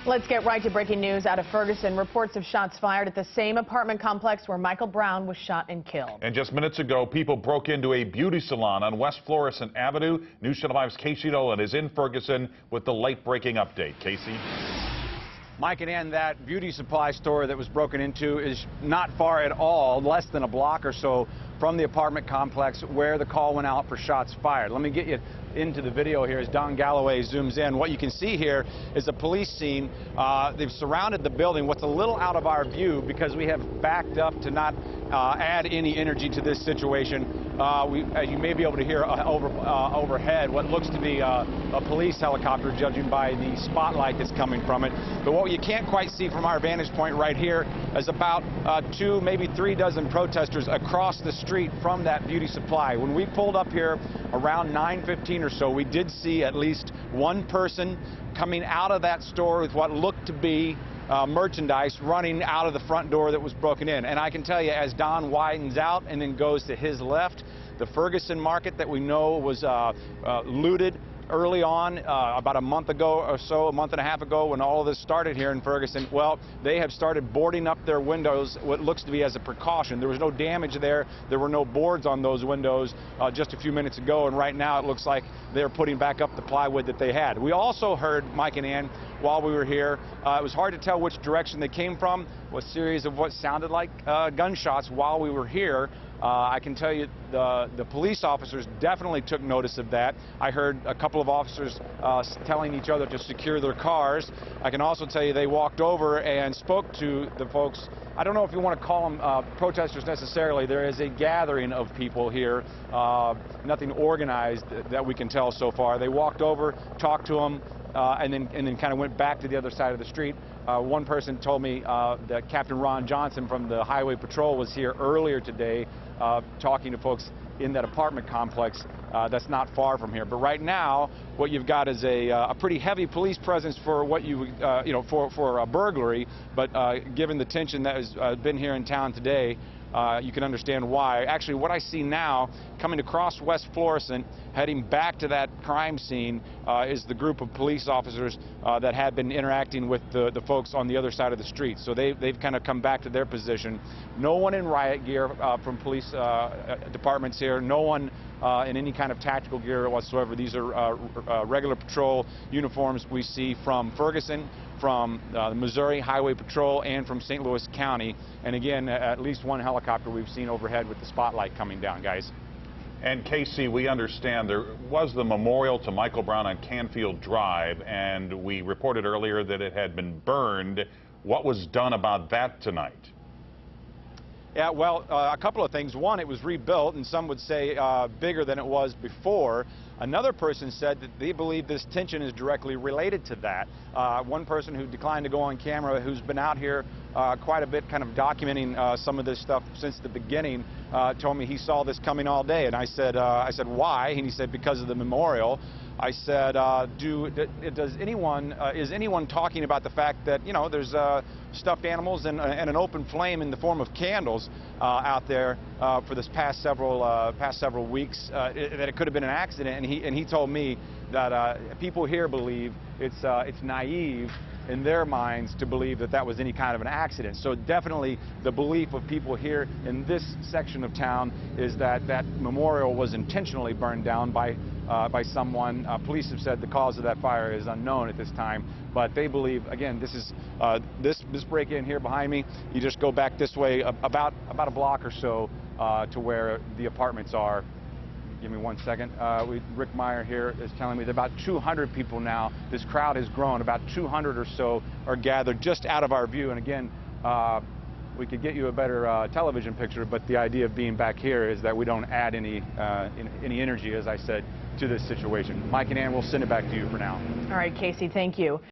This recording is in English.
Let's get right to breaking news out of Ferguson. Reports of shots fired at the same apartment complex where Michael Brown was shot and killed. And just minutes ago, people broke into a beauty salon on West Florissant Avenue. News Channel 5's Casey Nolan is in Ferguson with the late-breaking update. Casey? Mike and Ann, that beauty supply store that was broken into is not far at all, less than a block or so from the apartment complex where the call went out for shots fired. Let me get you into the video here as Don Galloway zooms in. What you can see here is a police scene. They've surrounded the building. What's a little out of our view because we have backed up to not add any energy to this situation. As you may be able to hear overhead, what looks to be a police helicopter, judging by the spotlight that's coming from it. But what you can't quite see from our vantage point right here is about 2, maybe 3 dozen protesters across the street from that beauty supply. When we pulled up here around 9:15 or so, we did see at least one person coming out of that store with what looked to be merchandise running out of the front door that was broken in. And I can tell you, as Don widens out and then goes to his left, the Ferguson market that we know was looted early on, about a month ago or so, a month and a half ago, when all of this started here in Ferguson, well, they have started boarding up their windows, what looks to be as a precaution. There was no damage there. There were no boards on those windows just a few minutes ago, and right now it looks like they're putting back up the plywood that they had. We also heard, Mike and Ann, while we were here, it was hard to tell which direction they came from, a series of what sounded like gunshots while we were here. I can tell you the police officers definitely took notice of that. I heard a couple of officers telling each other to secure their cars. I can also tell you they walked over and spoke to the folks. I don't know if you want to call them protesters necessarily. There is a gathering of people here, nothing organized that we can tell so far. They walked over, talked to them, and then kind of went back to the other side of the street. One person told me that Captain Ron Johnson from the Highway Patrol was here earlier today talking to folks in that apartment complex that's not far from here. But right now, what you've got is a pretty heavy police presence for what for a burglary. But given the tension that has been here in town today, you can understand why. Actually, what I see now coming across West Florissant, heading back to that crime scene, is the group of police officers that had been interacting with the folks on the other side of the street. So they've kind of come back to their position. No one in riot gear from police departments here. No one in any kind of tactical gear whatsoever. These are regular patrol uniforms we see from Ferguson, from the Missouri Highway Patrol, and from St. Louis County. And again, at least one helicopter we've seen overhead with the spotlight coming down, guys. And Casey, we understand there was the memorial to Michael Brown on Canfield Drive, and we reported earlier that it had been burned. What was done about that tonight? Yeah, well, a couple of things. One, it was rebuilt, and some would say bigger than it was before. Another person said that they believe this tension is directly related to that. One person who declined to go on camera, who's been out here quite a bit kind of documenting some of this stuff since the beginning, told me he saw this coming all day. And I said, why? And he said, because of the memorial. I said, is anyone talking about the fact that, you know, there's stuffed animals and an open flame in the form of candles out there for this past several weeks, that it could have been an accident? And he told me that people here believe it's naive in their minds to believe that that was any kind of an accident. So definitely the belief of people here in this section of town is that that memorial was intentionally burned down by someone. Police have said the cause of that fire is unknown at this time, but they believe, again, this is this break-in here behind me. You just go back this way about a block or so to where the apartments are. Give me 1 second. Rick Meyer here is telling me that about 200 people now. This crowd has grown. About 200 or so are gathered just out of our view. And again, we could get you a better television picture, but the idea of being back here is that we don't add any energy, as I said, to this situation. Mike and Ann, we'll send it back to you for now. All right, Casey, thank you.